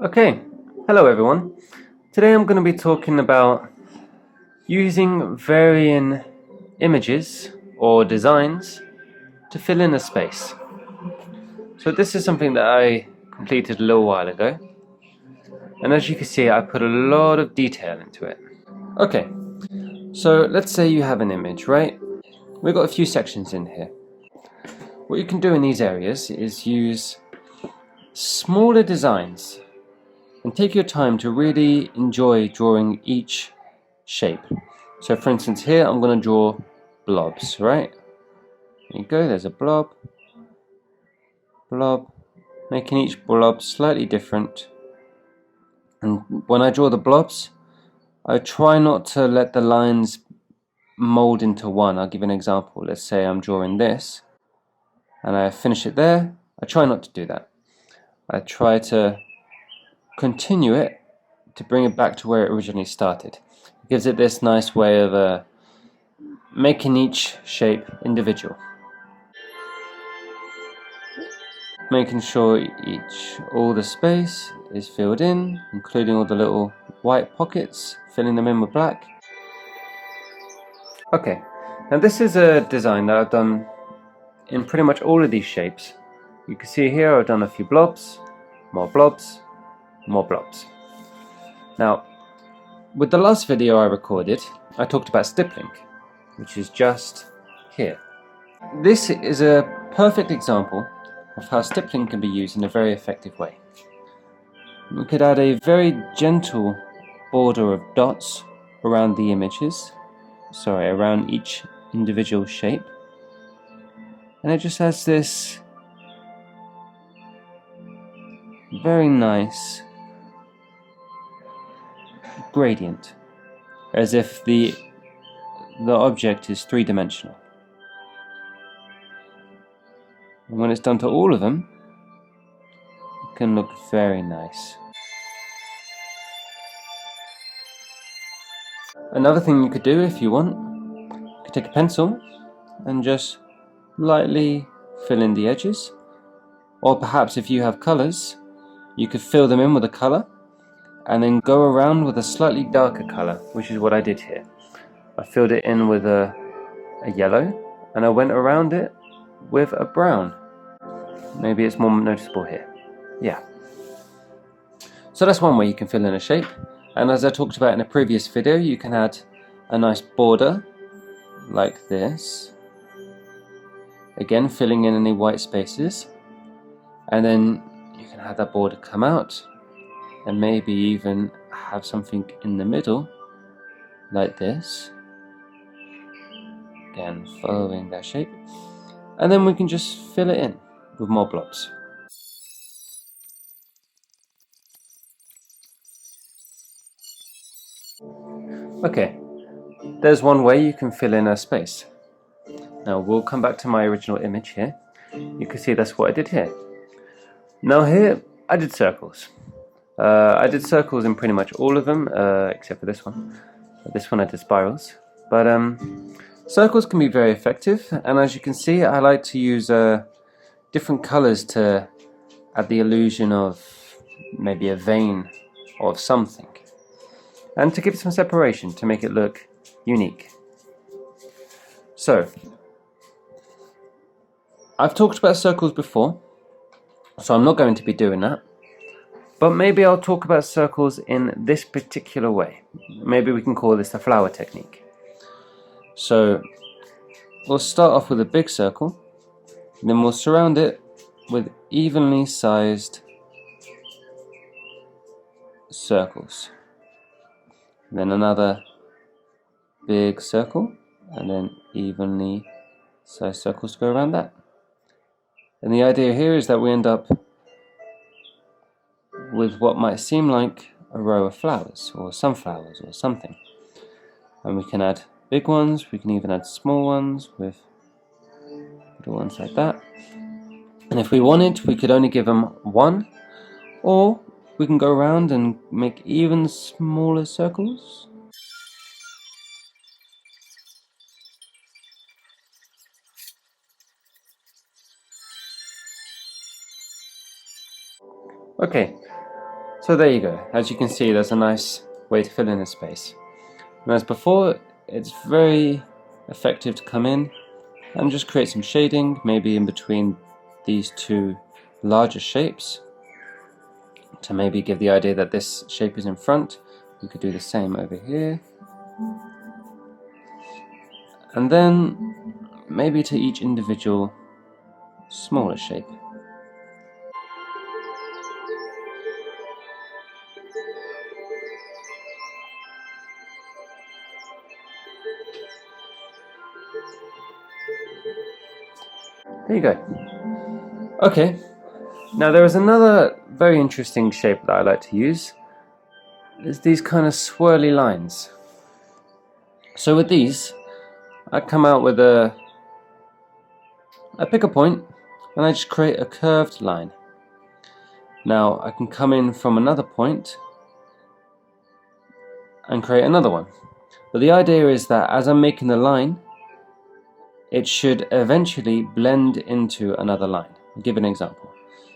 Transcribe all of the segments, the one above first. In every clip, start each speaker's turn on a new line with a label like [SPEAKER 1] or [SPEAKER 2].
[SPEAKER 1] Okay, hello everyone. Today I'm going to be talking about using varying images or designs to fill in a space. So this is something that I completed a little while ago, and as you can see I put a lot of detail into it. Okay, so let's say you have an image, right? We've got a few sections in here. What you can do in these areas is use smaller designs and take your time to really enjoy drawing each shape. So for instance here I'm going to draw blobs, right? There you go, there's a blob, making each blob slightly different. And when I draw the blobs, I try not to let the lines mold into one. I'll give you an example. Let's say I'm drawing this and I finish it there. I try not to do that. I try to continue it to bring it back to where it originally started. It gives it this nice way of making each shape individual. Making sure all the space is filled in, including all the little white pockets, filling them in with black. Okay, now this is a design that I've done in pretty much all of these shapes. You can see here I've done a few blobs, more blobs, more blobs. Now, with the last video I recorded, I talked about stippling, which is just here. This is a perfect example of how stippling can be used in a very effective way. We could add a very gentle border of dots around the images, around each individual shape, and it just has this very nice gradient, as if the object is three-dimensional. And when it's done to all of them, it can look very nice. Another thing you could do if you want, you could take a pencil and just lightly fill in the edges, or perhaps if you have colours, you could fill them in with a colour and then go around with a slightly darker colour, which is what I did here. I filled it in with a yellow and I went around it with a brown. Maybe it's more noticeable here. Yeah. So that's one way you can fill in a shape, and as I talked about in a previous video, you can add a nice border like this, again filling in any white spaces, and then you can have that border come out and maybe even have something in the middle like this, again following that shape, and then we can just fill it in with more blobs. Okay, there's one way you can fill in a space. Now we'll come back to my original image here. You can see that's what I did here. Now here I did circles. I did circles in pretty much all of them, except for this one. This one I did spirals. But circles can be very effective, and as you can see I like to use different colors to add the illusion of maybe a vein of something, and to give it some separation to make it look unique. So, I've talked about circles before, so I'm not going to be doing that. But maybe I'll talk about circles in this particular way. Maybe we can call this the flower technique. So, we'll start off with a big circle, then we'll surround it with evenly sized circles. Then another big circle, and then evenly sized circles to go around that. And the idea here is that we end up with what might seem like a row of flowers, or sunflowers, or something. And we can add big ones, we can even add small ones with little ones like that. And if we wanted, we could only give them one, or we can go around and make even smaller circles. Okay, So there you go. As you can see, there's a nice way to fill in a space. And as before, it's very effective to come in and just create some shading, maybe in between these two larger shapes, to maybe give the idea that this shape is in front. You could do the same over here. And then maybe to each individual smaller shape. There you go. Okay, now there is another very interesting shape that I like to use. Is these kind of swirly lines. So with these, I come out with I pick a point and I just create a curved line. Now I can come in from another point and create another one. But the idea is that as I'm making the line, it should eventually blend into another line. I'll give an example.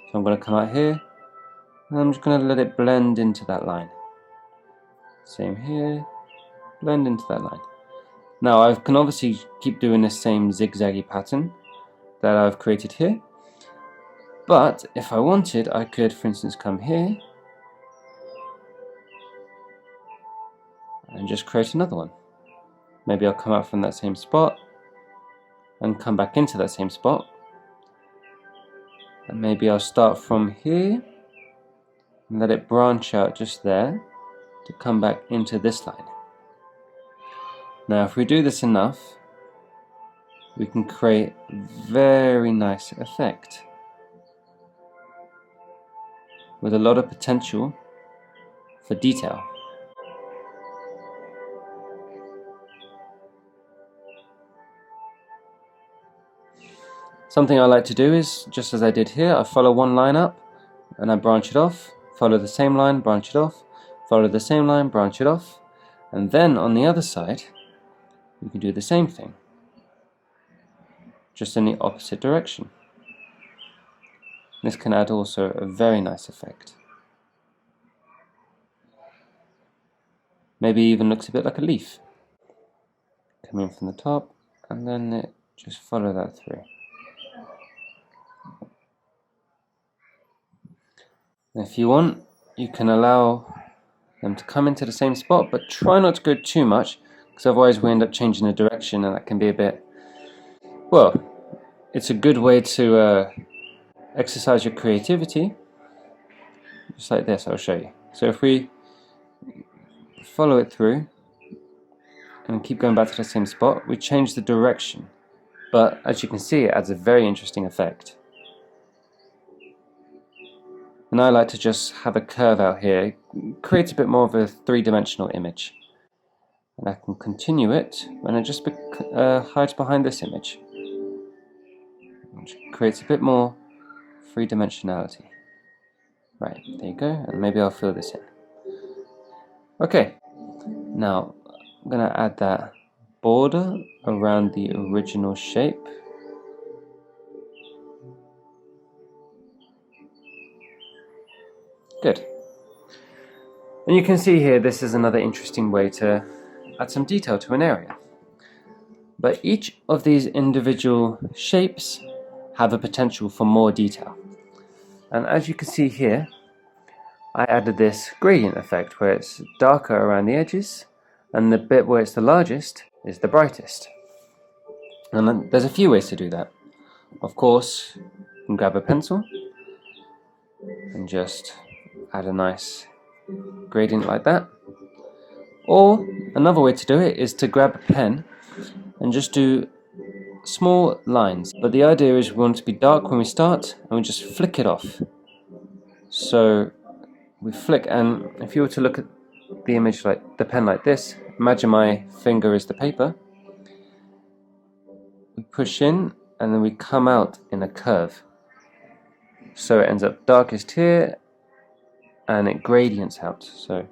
[SPEAKER 1] So I'm going to come out here and I'm just going to let it blend into that line. Same here, blend into that line. Now I can obviously keep doing the same zigzaggy pattern that I've created here, but if I wanted, I could, for instance, come here and just create another one. Maybe I'll come out from that same spot and come back into that same spot, and maybe I'll start from here and let it branch out just there to come back into this line. Now if we do this enough, we can create a very nice effect with a lot of potential for detail. Something I like to do is, just as I did here, I follow one line up and I branch it off, follow the same line, branch it off, follow the same line, branch it off, and then on the other side you can do the same thing, just in the opposite direction. This can add also a very nice effect. Maybe even looks a bit like a leaf. Come in from the top and then just follow that through. And if you want, you can allow them to come into the same spot, but try not to go too much, because otherwise we end up changing the direction and that can be a bit, well, it's a good way to exercise your creativity, just like this. I'll show you. So if we follow it through and keep going back to the same spot, we change the direction, but as you can see, it adds a very interesting effect. And I like to just have a curve out here. It creates a bit more of a three-dimensional image. And I can continue it when it just hides behind this image, which creates a bit more three-dimensionality. Right, there you go, and maybe I'll fill this in. Okay, now I'm going to add that border around the original shape. Good. And you can see here, this is another interesting way to add some detail to an area. But each of these individual shapes have a potential for more detail. And as you can see here, I added this gradient effect where it's darker around the edges and the bit where it's the largest is the brightest. And then there's a few ways to do that. Of course, you can grab a pencil and just add a nice gradient like that. Or another way to do it is to grab a pen and just do small lines. But the idea is we want it to be dark when we start and we just flick it off. So we flick, and if you were to look at the image like the pen like this, imagine my finger is the paper. We push in and then we come out in a curve. So it ends up darkest here and it gradients out. So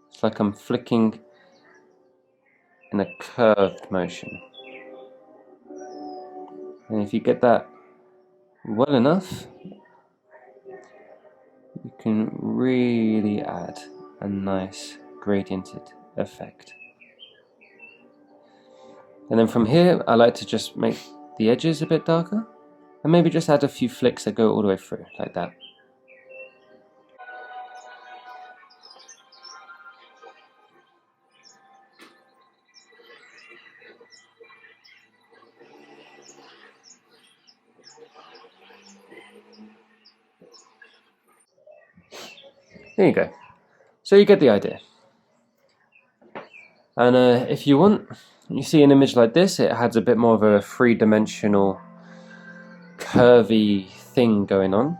[SPEAKER 1] it's like I'm flicking in a curved motion. And if you get that well enough, you can really add a nice gradiented effect. And then from here, I like to just make the edges a bit darker, and maybe just add a few flicks that go all the way through, like that. There you go. So you get the idea. And if you want, you see an image like this, it has a bit more of a three-dimensional, curvy thing going on.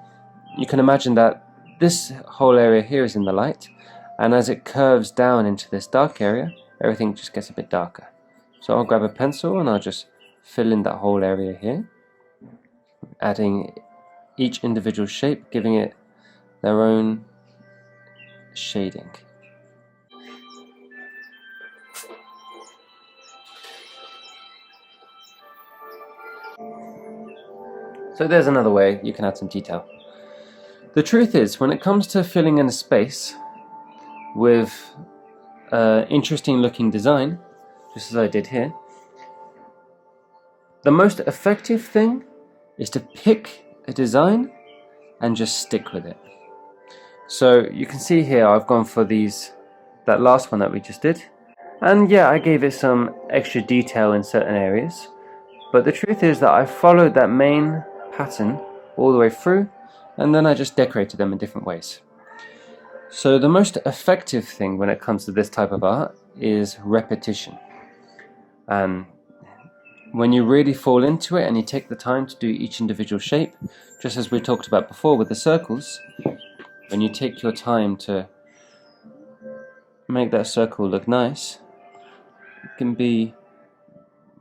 [SPEAKER 1] You can imagine that this whole area here is in the light, and as it curves down into this dark area, everything just gets a bit darker. So I'll grab a pencil and I'll just fill in that whole area here, adding each individual shape, giving it their own shading. So there's another way you can add some detail. The truth is, when it comes to filling in a space with interesting looking design, just as I did here, the most effective thing is to pick a design and just stick with it. So you can see here I've gone for that last one that we just did, and yeah, I gave it some extra detail in certain areas, but the truth is that I followed that main pattern all the way through, and then I just decorated them in different ways. So the most effective thing when it comes to this type of art is repetition. And when you really fall into it and you take the time to do each individual shape, just as we talked about before with the circles, when you take your time to make that circle look nice, it can be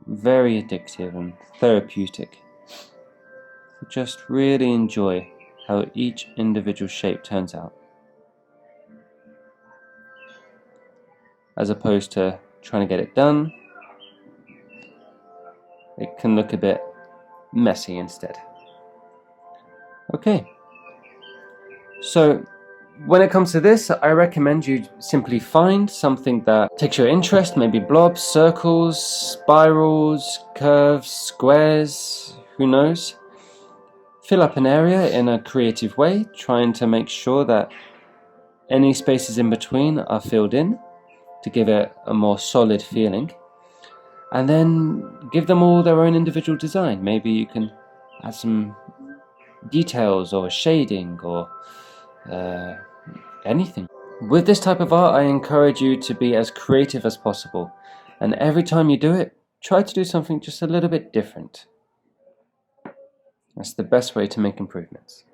[SPEAKER 1] very addictive and therapeutic. So just really enjoy how each individual shape turns out, as opposed to trying to get it done. It can look a bit messy instead. Okay, so when it comes to this, I recommend you simply find something that takes your interest, maybe blobs, circles, spirals, curves, squares, who knows. Fill up an area in a creative way, trying to make sure that any spaces in between are filled in to give it a more solid feeling. And then give them all their own individual design. Maybe you can add some details or shading or anything. With this type of art, I encourage you to be as creative as possible. And every time you do it, try to do something just a little bit different. That's the best way to make improvements.